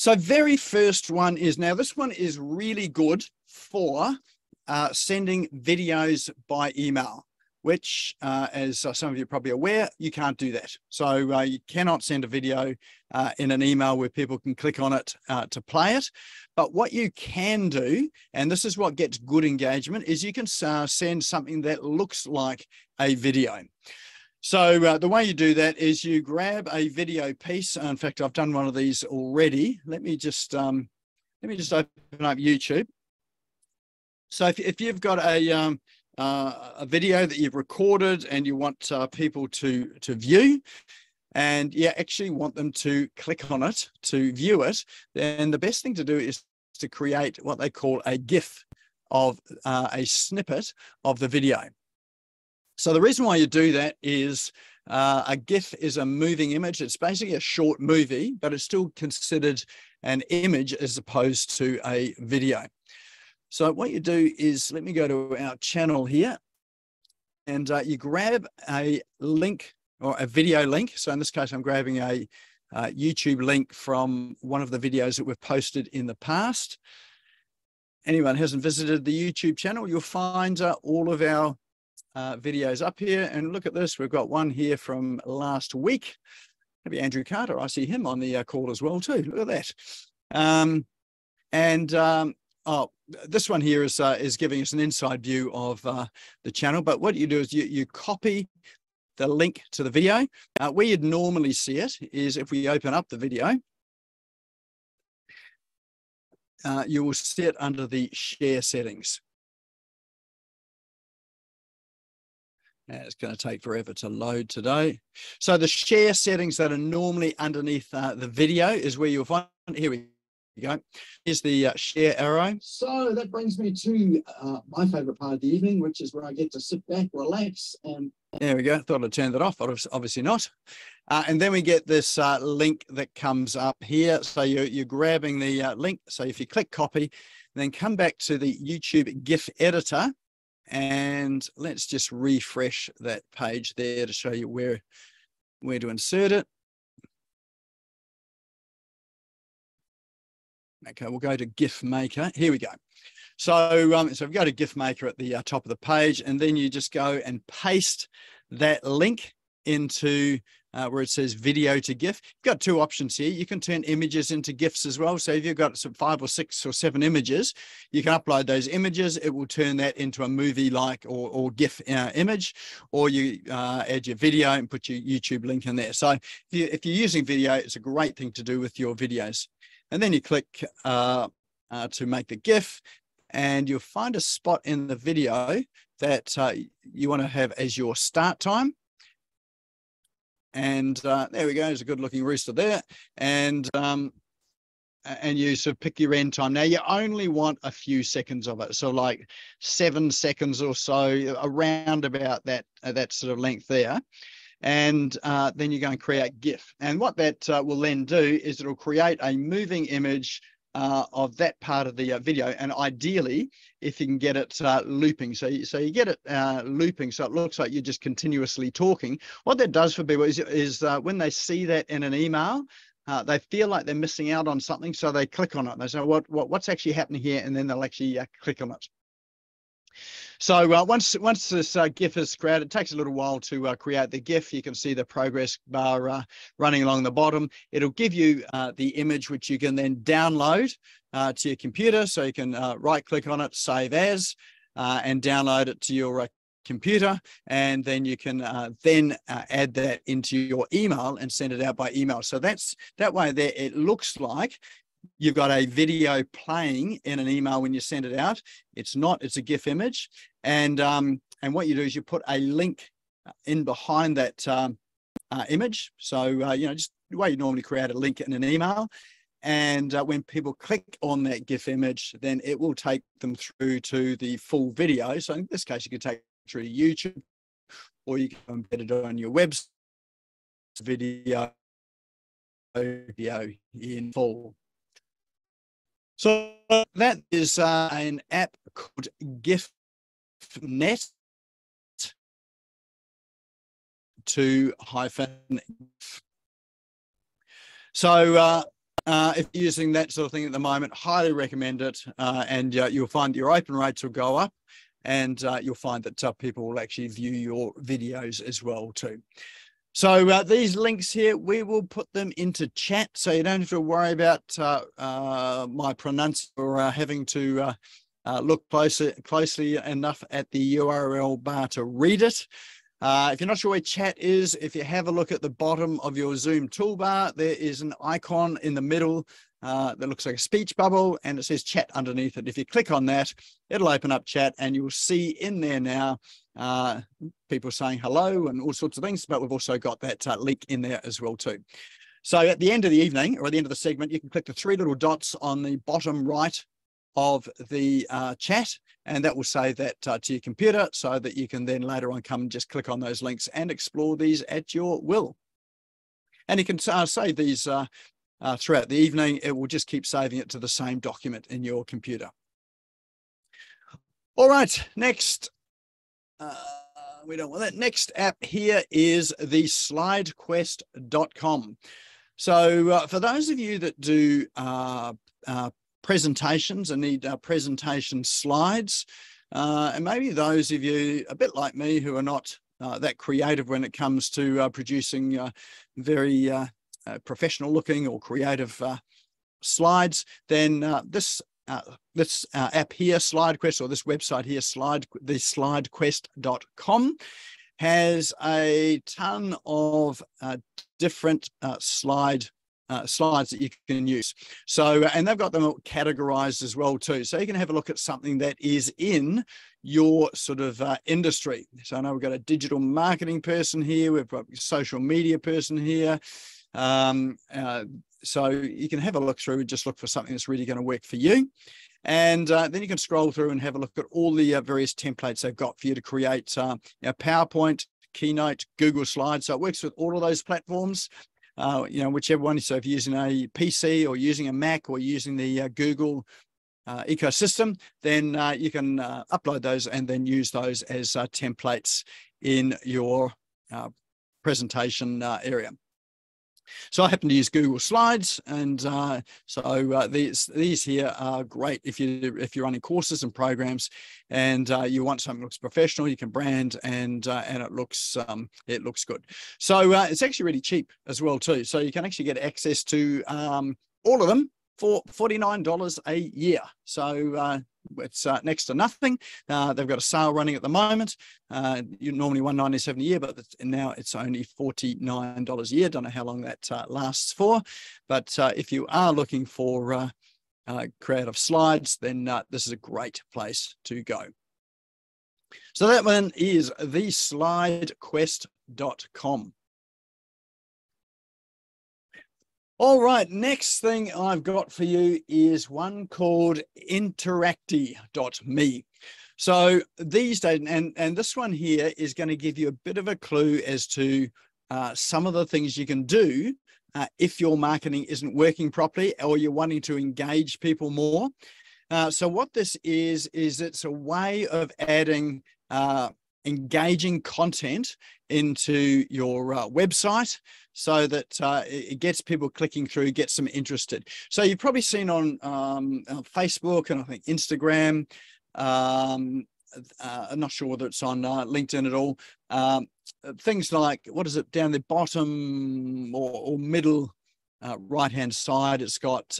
So very first one is, now this one is really good for sending videos by email, which as some of you are probably aware, you can't do that. So you cannot send a video in an email where people can click on it to play it. But what you can do, and this is what gets good engagement, is you can send something that looks like a video. So the way you do that is you grab a video piece. In fact, I've done one of these already. Let me just open up YouTube. So if you've got a video that you've recorded and you want people to view, and you actually want them to click on it to view it, then the best thing to do is to create what they call a GIF of a snippet of the video. So the reason why you do that is a GIF is a moving image. It's basically a short movie, but it's still considered an image as opposed to a video. So what you do is, let me go to our channel here, and you grab a link or a video link. So in this case, I'm grabbing a YouTube link from one of the videos that we've posted in the past. Anyone who hasn't visited the YouTube channel, you'll find all of our videos up here. And look at this, we've got one here from last week. Maybe Andrew Carter, I see him on the call as well too. Look at that. Oh, this one here is giving us an inside view of the channel. But what you do is you copy the link to the video. Where you'd normally see it is if we open up the video, you will see it under the share settings. It's going to take forever to load today. So the share settings that are normally underneath the video is where you'll find, here we go. Here's the share arrow. So that brings me to my favorite part of the evening, which is where I get to sit back, relax, and there we go. Thought I'd turn that off, but obviously not. And then we get this link that comes up here. So you're grabbing the link. So if you click copy, then come back to the YouTube GIF editor. And let's just refresh that page there to show you where to insert it. Okay, we'll go to GIF Maker. Here we go. So, so we go to GIF Maker at the top of the page, and then you just go and paste that link into where it says video to GIF. You've got two options here. You can turn images into GIFs as well. So if you've got some 5 or 6 or 7 images, you can upload those images. It will turn that into a movie-like or GIF image, or you add your video and put your YouTube link in there. So if you're using video, it's a great thing to do with your videos. And then you click to make the GIF, and you'll find a spot in the video that you want to have as your start time. And there we go, there's a good looking rooster there. And you sort of pick your end time. Now you only want a few seconds of it. So like 7 seconds or so, around about that sort of length there. And then you're going to create GIF. And what that will then do is it'll create a moving image of that part of the video, and ideally if you can get it looping, so you get it looping so it looks like you're just continuously talking. What that does for people is when they see that in an email, they feel like they're missing out on something, so they click on it. They say, what's actually happening here? And then they'll actually click on it. So once this GIF is created, it takes a little while to create the GIF. You can see the progress bar running along the bottom. It'll give you the image, which you can then download to your computer. So you can right-click on it, save as, and download it to your computer. And then you can add that into your email and send it out by email. So that way there, it looks like you've got a video playing in an email when you send it out. It's not, it's a GIF image. And what you do is you put a link in behind that image. So, you know, just the way you normally create a link in an email. And when people click on that GIF image, then it will take them through to the full video. So in this case, you could take it through to YouTube, or you can embed it on your website video in full. So that is an app called GIFnet to -. So if you're using that sort of thing at the moment, highly recommend it. And you'll find your open rates will go up, and you'll find that people will actually view your videos as well too. So these links here, we will put them into chat, so you don't have to worry about my pronunciation or having to look closely enough at the URL bar to read it. If you're not sure where chat is, if you have a look at the bottom of your Zoom toolbar, there is an icon in the middle that looks like a speech bubble, and it says chat underneath it. If you click on that, it'll open up chat, and you'll see in there now people saying hello and all sorts of things, but we've also got that link in there as well too. So at the end of the evening, or at the end of the segment, you can click the three little dots on the bottom right of the chat, and that will save that to your computer, so that you can then later on come and just click on those links and explore these at your will. And you can save these throughout the evening. It will just keep saving it to the same document in your computer. All right, next. We don't want that. Next app here is the slidequest.com. So for those of you that do presentations and need presentation slides, and maybe those of you a bit like me who are not that creative when it comes to producing very professional looking or creative slides, then this app here, SlideQuest, or this website here, the slidequest.com, has a ton of different slides that you can use. So, and they've got them categorized as well too. So you can have a look at something that is in your sort of industry. So I know we've got a digital marketing person here. We've got a social media person here. So you can have a look through and just look for something that's really going to work for you. And then you can scroll through and have a look at all the various templates they've got for you to create PowerPoint, Keynote, Google Slides. So it works with all of those platforms, whichever one. So if you're using a PC or using a Mac or using the Google ecosystem, then you can upload those and then use those as templates in your presentation area. So I happen to use Google Slides, and so these here are great if you're running courses and programs, and you want something that looks professional. You can brand, and it looks good. So it's actually really cheap as well too. So you can actually get access to all of them for $49 a year. So it's next to nothing. They've got a sale running at the moment. You're normally $197 a year, but now it's only $49 a year. Don't know how long that lasts for, but if you are looking for creative slides, then this is a great place to go. So that one is theslidequest.com. All right, next thing I've got for you is one called interacti.me. So these days, and this one here is going to give you a bit of a clue as to some of the things you can do if your marketing isn't working properly or you're wanting to engage people more. So what this is it's a way of adding engaging content into your website, so that it gets people clicking through, gets them interested. So you've probably seen on Facebook and I think Instagram, I'm not sure whether it's on LinkedIn at all, things like, what is it, down the bottom or middle right-hand side, it's got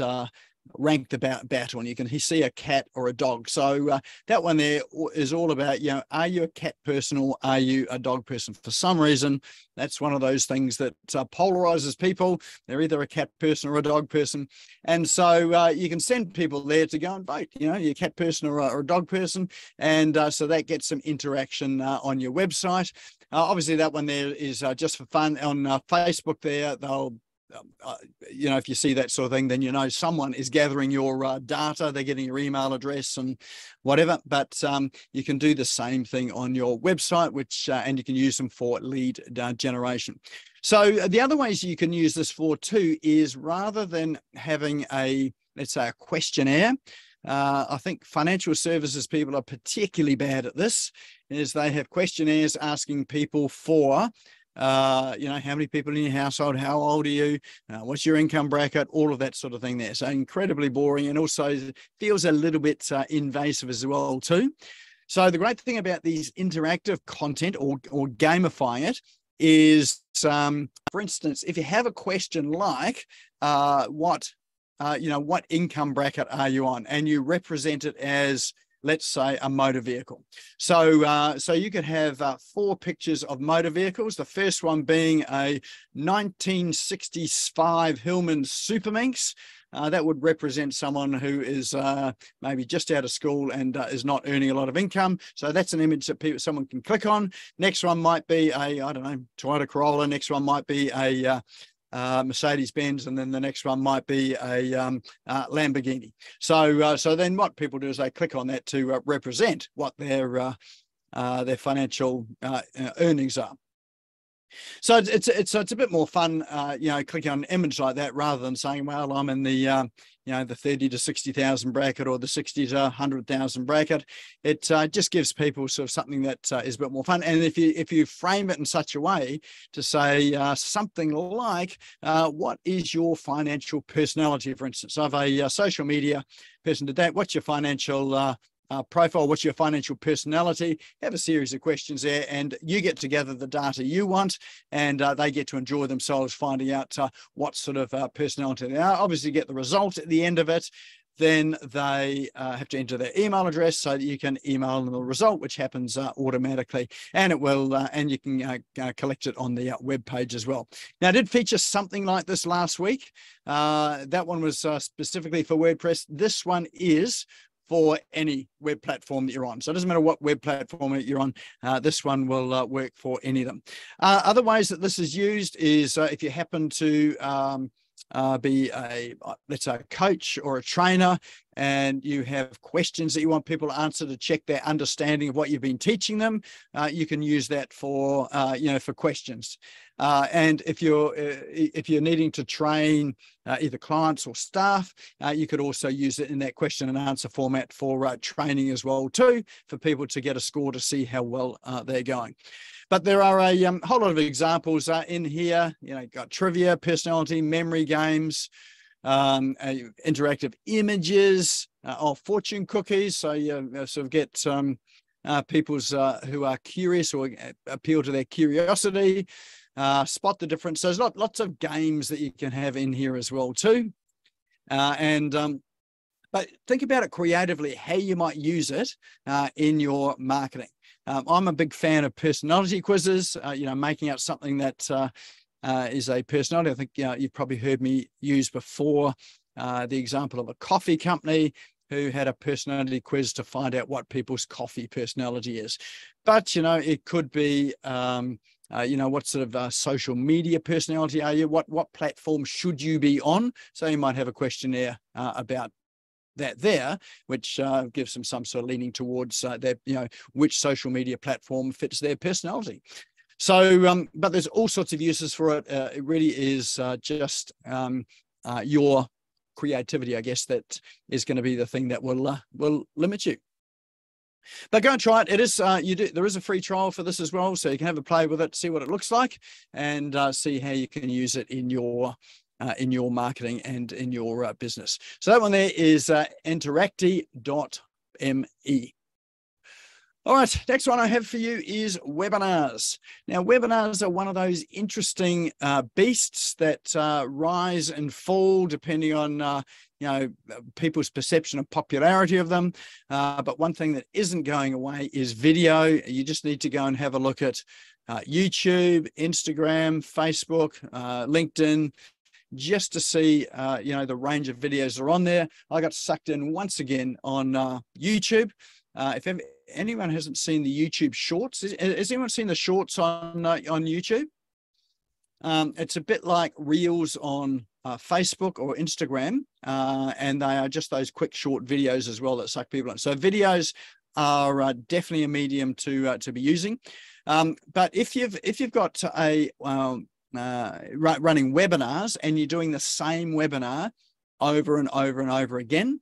ranked about battle, and you can see a cat or a dog. So that one there is all about, are you a cat person or are you a dog person? For some reason, that's one of those things that polarizes people. They're either a cat person or a dog person. And so you can send people there to go and vote, you're a cat person or a dog person. And so that gets some interaction on your website. Obviously, that one there is just for fun. On Facebook there, they'll if you see that sort of thing, then someone is gathering your data. They're getting your email address and whatever. But you can do the same thing on your website, which and you can use them for lead generation. So the other ways you can use this for too is, rather than having let's say a questionnaire, I think financial services people are particularly bad at this, is they have questionnaires asking people for how many people in your household, how old are you, what's your income bracket, all of that sort of thing there. So incredibly boring, and also feels a little bit invasive as well too. So the great thing about these interactive content or gamifying it is, for instance, if you have a question like what income bracket are you on, and you represent it as, let's say, a motor vehicle. So you could have 4 pictures of motor vehicles. The first one being a 1965 Hillman Superminx. That would represent someone who is maybe just out of school and is not earning a lot of income. So that's an image that someone can click on. Next one might be a, I don't know, Toyota Corolla. Next one might be a Mercedes-Benz, and then the next one might be a Lamborghini. So then what people do is they click on that to represent what their financial earnings are. So it's a bit more fun, clicking on an image like that rather than saying, well, I'm in the the 30 to 60,000 bracket or the 60 to 100,000 bracket. It just gives people sort of something that is a bit more fun. And if you frame it in such a way to say something like, what is your financial personality, for instance? So if a social media person did that, what's your financial profile, what's your financial personality, have a series of questions there, and you get to gather the data you want, and they get to enjoy themselves finding out what sort of personality they are. Obviously get the result at the end of it. Then they have to enter their email address so that you can email them the result, which happens automatically, and it will, and you can collect it on the web page as well. Now, I did feature something like this last week. That one was specifically for WordPress. This one is for any web platform that you're on. So it doesn't matter what web platform that you're on, this one will work for any of them. Other ways that this is used is if you happen to be let's say a coach or a trainer, and you have questions that you want people to answer to check their understanding of what you've been teaching them, you can use that for for questions. And if you're needing to train either clients or staff, you could also use it in that question and answer format for training as well too, for people to get a score to see how well they're going. But there are a whole lot of examples in here. Got trivia, personality, memory games, interactive images, fortune cookies. So you sort of get people's who are curious or appeal to their curiosity. Spot the difference. So there's lots of games that you can have in here as well too. But think about it creatively, how you might use it in your marketing. I'm a big fan of personality quizzes, making out something that is a personality. I think you've probably heard me use before the example of a coffee company who had a personality quiz to find out what people's coffee personality is. But, it could be, what sort of social media personality are you? What platform should you be on? So you might have a questionnaire about that there, which gives them some sort of leaning towards which social media platform fits their personality. So, but there's all sorts of uses for it. It really is just your creativity, I guess, that is going to be the thing that will limit you. But go and try it. It is there is a free trial for this as well, so you can have a play with it, see what it looks like, and see how you can use it in your marketing and in your business. So that one there is interacti.me. All right, next one I have for you is webinars. Now, webinars are one of those interesting beasts that rise and fall depending on people's perception of popularity of them. But one thing that isn't going away is video. You just need to go and have a look at YouTube, Instagram, Facebook, LinkedIn, just to see the range of videos that are on there. I got sucked in once again on YouTube. If anyone hasn't seen the YouTube shorts, has anyone seen the shorts on YouTube? It's a bit like reels on Facebook or Instagram, and they are just those quick short videos as well that suck people in. So videos are definitely a medium to be using. But if you've got a running webinars and you're doing the same webinar over and over and over again,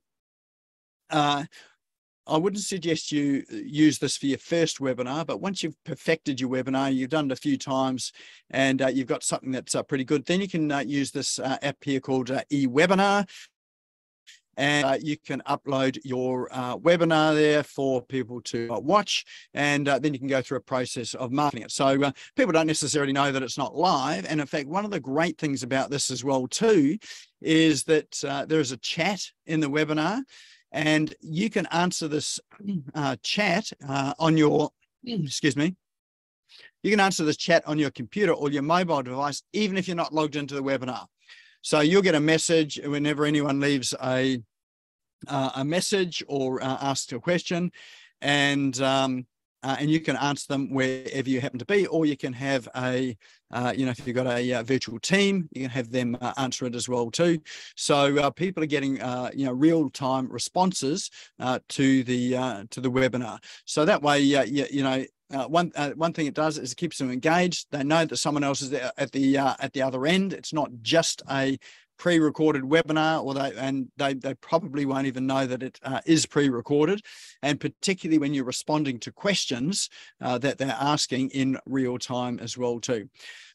I wouldn't suggest you use this for your first webinar, but once you've perfected your webinar, you've done it a few times, and you've got something that's pretty good, then you can use this app here called eWebinar, and you can upload your webinar there for people to watch, and then you can go through a process of marketing it. So people don't necessarily know that it's not live, and in fact, one of the great things about this as well too is that there is a chat in the webinar, and you can answer this chat on your, excuse me, you can answer this chat on your computer or your mobile device, even if you're not logged into the webinar. So you'll get a message whenever anyone leaves a message or asks a question, and you can answer them wherever you happen to be, or you can have a, if you've got a virtual team, you can have them answer it as well too. So people are getting, real-time responses to the webinar. So that way, one thing it does is it keeps them engaged. They know that someone else is there at the other end. It's not just a pre-recorded webinar, or they probably won't even know that it is pre-recorded, and particularly when you're responding to questions that they're asking in real time as well too.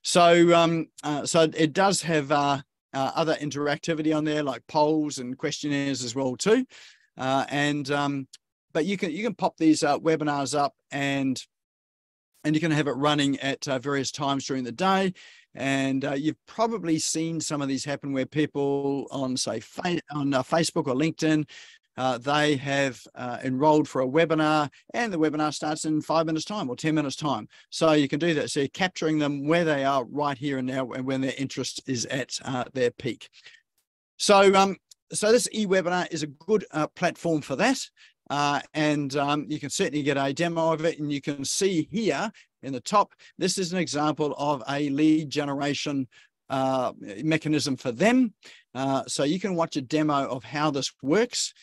So it does have other interactivity on there, like polls and questionnaires as well too, but you can pop these webinars up, and you can have it running at various times during the day. And you've probably seen some of these happen where people on, say, Facebook or LinkedIn, they have enrolled for a webinar, and the webinar starts in 5 minutes time or 10 minutes time. So you can do that. So you're capturing them where they are right here and now, and when their interest is at their peak. So this eWebinar is a good platform for that. And you can certainly get a demo of it, and you can see here in the top, this is an example of a lead generation mechanism for them. So you can watch a demo of how this works.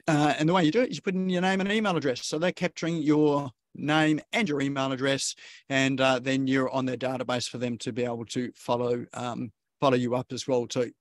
And the way you do it is you put in your name and email address. So they're capturing your name and your email address, and then you're on their database for them to be able to follow you up as well too.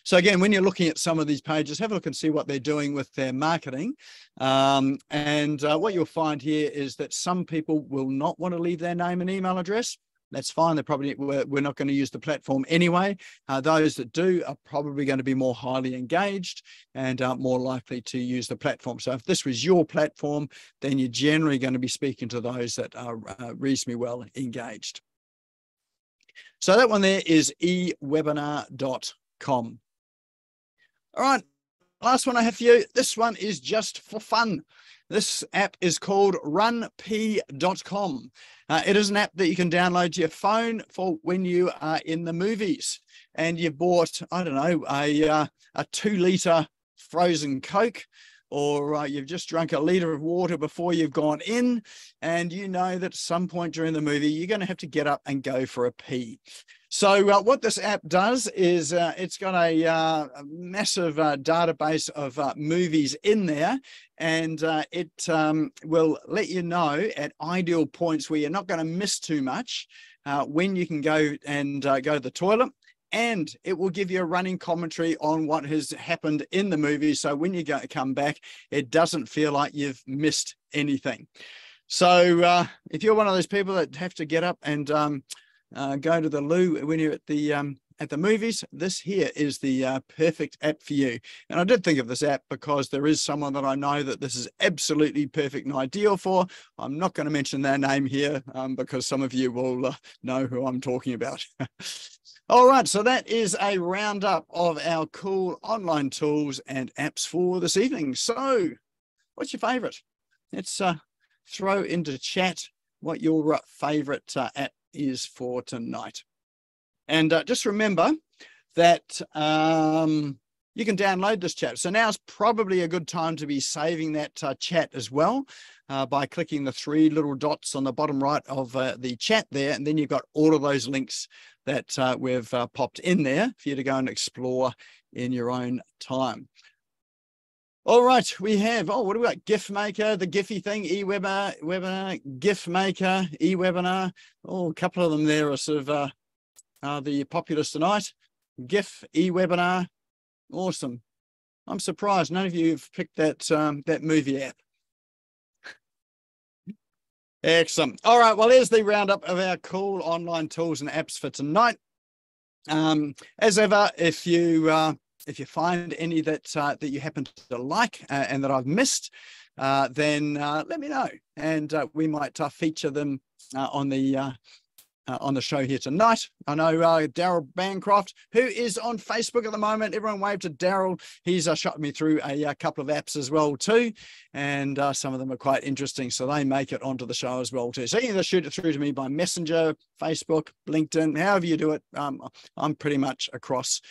So again, when you're looking at some of these pages, have a look and see what they're doing with their marketing. What you'll find here is that some people will not want to leave their name and email address. That's fine. We're not going to use the platform anyway. Those that do are probably going to be more highly engaged and more likely to use the platform. So if this was your platform, then you're generally going to be speaking to those that are reasonably well engaged. So that one there is ewebinar.com. All right, last one I have for you. This one is just for fun. This app is called runp.com. It is an app that you can download to your phone for when you are in the movies and you've bought, I don't know, a 2-litre frozen Coke, or you've just drunk a litre of water before you've gone in, and you know that at some point during the movie, you're going to have to get up and go for a pee. So what this app does is it's got a massive database of movies in there, and it will let you know at ideal points where you're not going to miss too much when you can go and go to the toilet. And it will give you a running commentary on what has happened in the movie. So when you come back, it doesn't feel like you've missed anything. So if you're one of those people that have to get up and go to the loo when you're at the movies, this here is the perfect app for you. And I did think of this app because there is someone that I know that this is absolutely perfect and ideal for. I'm not going to mention their name here because some of you will know who I'm talking about. All right, so that is a roundup of our cool online tools and apps for this evening. So what's your favorite? Let's throw into chat what your favorite app is for tonight. And just remember that you can download this chat. So now's probably a good time to be saving that chat as well by clicking the 3 little dots on the bottom right of the chat there. And then you've got all of those links that we've popped in there for you to go and explore in your own time. All right, we have, what do we got? GIF Maker, the Giphy thing, eWebinar, GIF Maker, eWebinar. Oh, a couple of them there are sort of the populace tonight. GIF, eWebinar, awesome. I'm surprised none of you have picked that that movie app. Excellent. All right. Well, there's the roundup of our cool online tools and apps for tonight. As ever, if you find any that that you happen to like and that I've missed, then let me know, and we might feature them on the show here tonight. I know Daryl Bancroft, who is on Facebook at the moment. Everyone wave to Daryl. He's shot me through a couple of apps as well too, and some of them are quite interesting, so they make it onto the show as well too. So you can either shoot it through to me by Messenger, Facebook, LinkedIn, however you do it. I'm pretty much across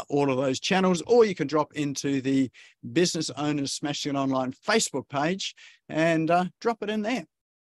all of those channels, or you can drop into the Business Owners SmashGo Online Facebook page and drop it in there.